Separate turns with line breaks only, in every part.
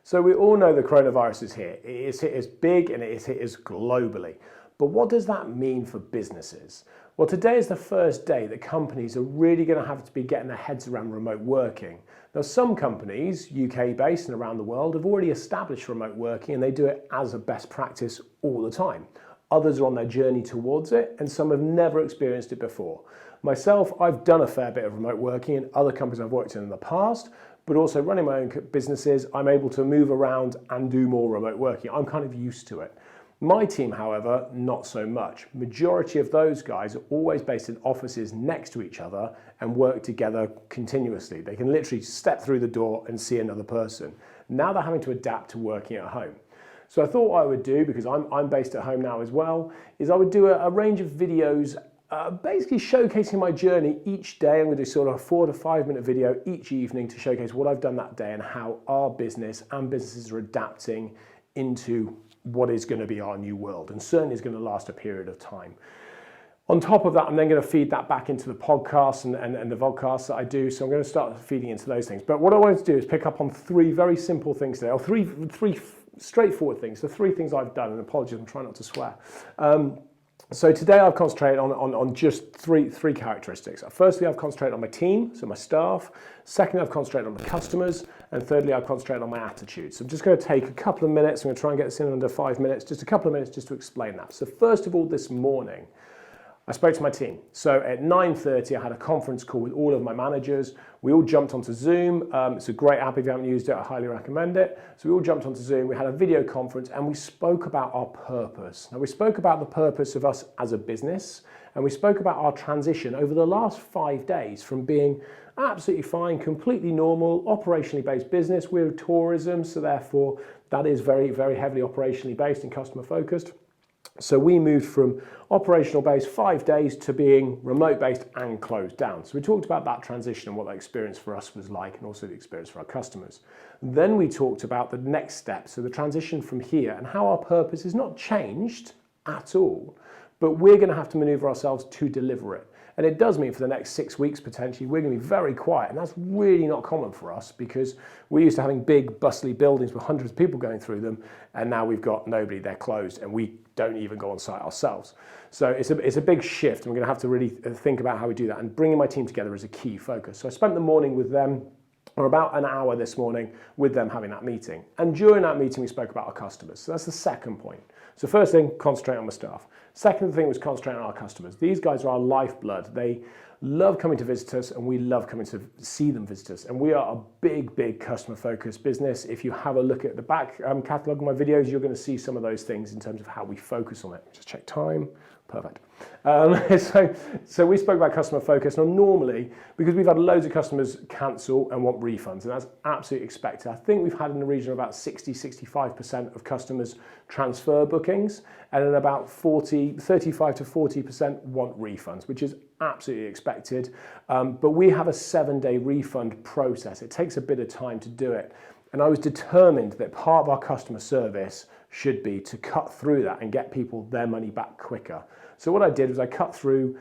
So we all know the coronavirus is here. It has hit us big and it has hit us globally. But what does that mean for businesses? Well, today is the first day that companies are really going to have to be getting their heads around remote working. Now, some companies, UK based and around the world, have already established remote working and they do it as a best practice all the time. Others are on their journey towards it and some have never experienced it before. Myself, I've done a fair bit of remote working in other companies I've worked in the past, but also running my own businesses, I'm able to move around and do more remote working. I'm kind of used to it. My team, however, not so much. Majority of those guys are always based in offices next to each other and work together continuously. They can literally step through the door and see another person. Now they're having to adapt to working at home. So I thought what I would do, because I'm based at home now as well, is I would do a range of videos basically showcasing my journey each day. I'm going to do sort of a 4 to 5 minute video each evening to showcase what I've done that day and how our business and businesses are adapting into what is going to be our new world and certainly is going to last a period of time. On top of that, I'm then going to feed that back into the podcasts and the vodcasts that I do. So I'm going to start feeding into those things. But what I wanted to do is pick up on 3 very simple things today, or three straightforward things. So 3 things I've done, and apologies, I'm trying not to swear. So today I've concentrated on just three characteristics. Firstly, I've concentrated on my team, so my staff. Secondly, I've concentrated on my customers. And thirdly, I've concentrated on my attitude. So I'm just going to take a couple of minutes. I'm going to try and get this in under 5 minutes, just a couple of minutes just to explain that. So first of all, this morning, I spoke to my team. So at 9:30, I had a conference call with all of my managers. We all jumped onto Zoom. It's a great app. If you haven't used it, I highly recommend it. So we all jumped onto Zoom. We had a video conference and we spoke about our purpose. Now, we spoke about the purpose of us as a business, and we spoke about our transition over the last 5 days from being absolutely fine, completely normal, operationally based business. We're tourism, so therefore that is very, very heavily operationally based and customer focused. So we moved from operational based 5 days to being remote based and closed down. So we talked about that transition and what that experience for us was like, and also the experience for our customers. Then we talked about the next step, so the transition from here and how our purpose is not changed at all, but we're going to have to maneuver ourselves to deliver it. And it does mean for the next 6 weeks, potentially, we're going to be very quiet. And that's really not common for us because we're used to having big, bustly buildings with hundreds of people going through them. And now we've got nobody, they're closed, and we don't even go on site ourselves. So it's a big shift. And we're going to have to really think about how we do that. And bringing my team together is a key focus. So I spent the morning with them, or about an hour this morning, with them having that meeting. And during that meeting, we spoke about our customers. So that's the second point. So first thing, concentrate on the staff. Second thing was concentrate on our customers. These guys are our lifeblood. They love coming to visit us and we love coming to see them visit us. And we are a big, big customer focused business. If you have a look at the back catalogue of my videos, you're going to see some of those things in terms of how we focus on it. Just check time. Perfect. So we spoke about customer focus. Now normally, because we've had loads of customers cancel and want refunds, and that's absolutely expected. I think we've had in the region of about 65% of customers transfer bookings, and then about 35 to 40% want refunds, which is absolutely expected. But we have a 7-day refund process. It takes a bit of time to do it. And I was determined that part of our customer service should be to cut through that and get people their money back quicker. So what I did was I cut through,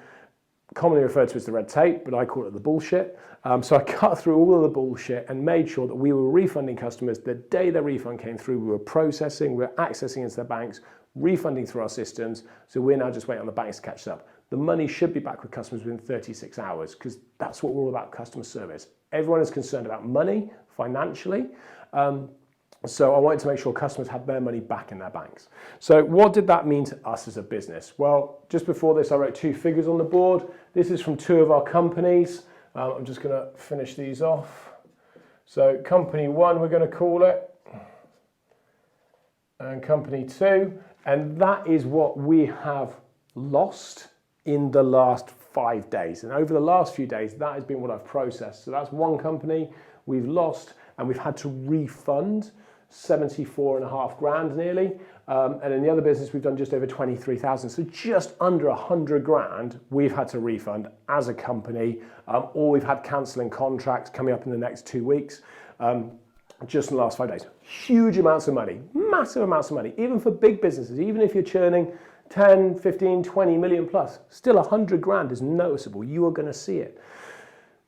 commonly referred to as the red tape, but I call it the bullshit. So I cut through all of the bullshit and made sure that we were refunding customers the day their refund came through. We were processing, we were accessing into their banks, refunding through our systems. So we're now just waiting on the banks to catch up. The money should be back with customers within 36 hours because that's what we're all about, customer service. Everyone is concerned about money financially. So I wanted to make sure customers had their money back in their banks. So what did that mean to us as a business? Well, just before this, I wrote 2 figures on the board. This is from 2 of our companies. I'm just going to finish these off. So company 1, we're going to call it, and company 2. And that is what we have lost in the last 5 days. And over the last few days, that has been what I've processed. So that's one company we've lost, and we've had to refund 74.5 grand nearly. And in the other business, we've done just over 23,000. So just under 100 grand we've had to refund as a company, or we've had cancelling contracts coming up in the next 2 weeks, just in the last 5 days. Huge amounts of money, massive amounts of money, even for big businesses, even if you're churning 10, 15, 20 million plus, still 100 grand is noticeable. You are going to see it.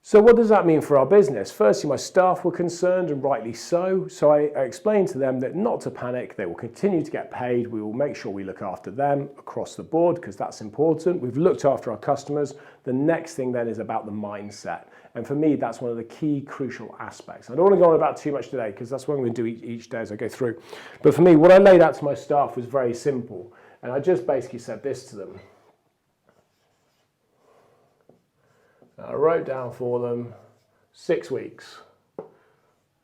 So what does that mean for our business? Firstly, my staff were concerned, and rightly so. So I explained to them that not to panic, they will continue to get paid. We will make sure we look after them across the board because that's important. We've looked after our customers. The next thing then is about the mindset. And for me, that's one of the key crucial aspects. I don't want to go on about too much today because that's what I'm going to do each day as I go through. But for me, what I laid out to my staff was very simple. And I just basically said this to them. I wrote down for them 6 weeks.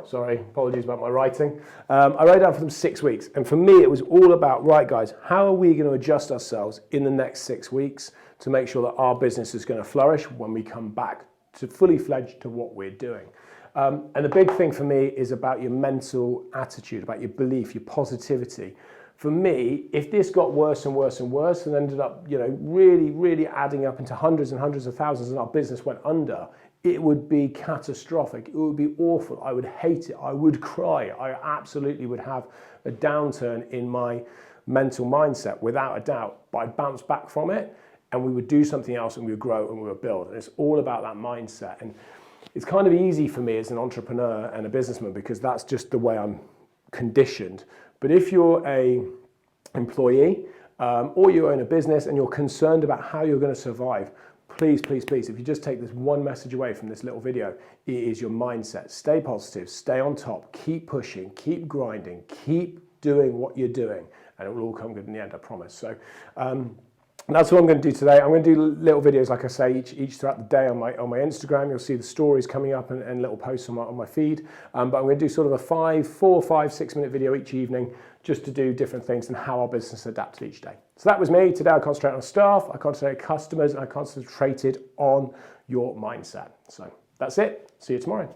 Sorry, apologies about my writing. I wrote down for them 6 weeks. And for me, it was all about, right, guys, how are we going to adjust ourselves in the next 6 weeks to make sure that our business is going to flourish when we come back to fully fledged to what we're doing. And the big thing for me is about your mental attitude, about your belief, your positivity. For me, if this got worse and worse and worse and ended up, really adding up into hundreds and hundreds of thousands and our business went under, it would be catastrophic. It would be awful. I would hate it. I would cry. I absolutely would have a downturn in my mental mindset, without a doubt. But I'd bounce back from it and we would do something else and we would grow and we would build. And it's all about that mindset. And it's kind of easy for me as an entrepreneur and a businessman because that's just the way I'm conditioned. But if you're an employee or you own a business and you're concerned about how you're going to survive, please, if you just take this one message away from this little video, it is your mindset. Stay positive, stay on top, keep pushing, keep grinding, keep doing what you're doing, and it will all come good in the end, I promise. So that's what I'm going to do today. I'm going to do little videos, like I say, each throughout the day on my Instagram. You'll see the stories coming up and little posts on my feed. But I'm going to do sort of a 4, 5, 6 minute video each evening just to do different things and how our business adapted each day. So that was me. Today I concentrated on staff, I concentrated on customers, and I concentrated on your mindset. So that's it. See you tomorrow.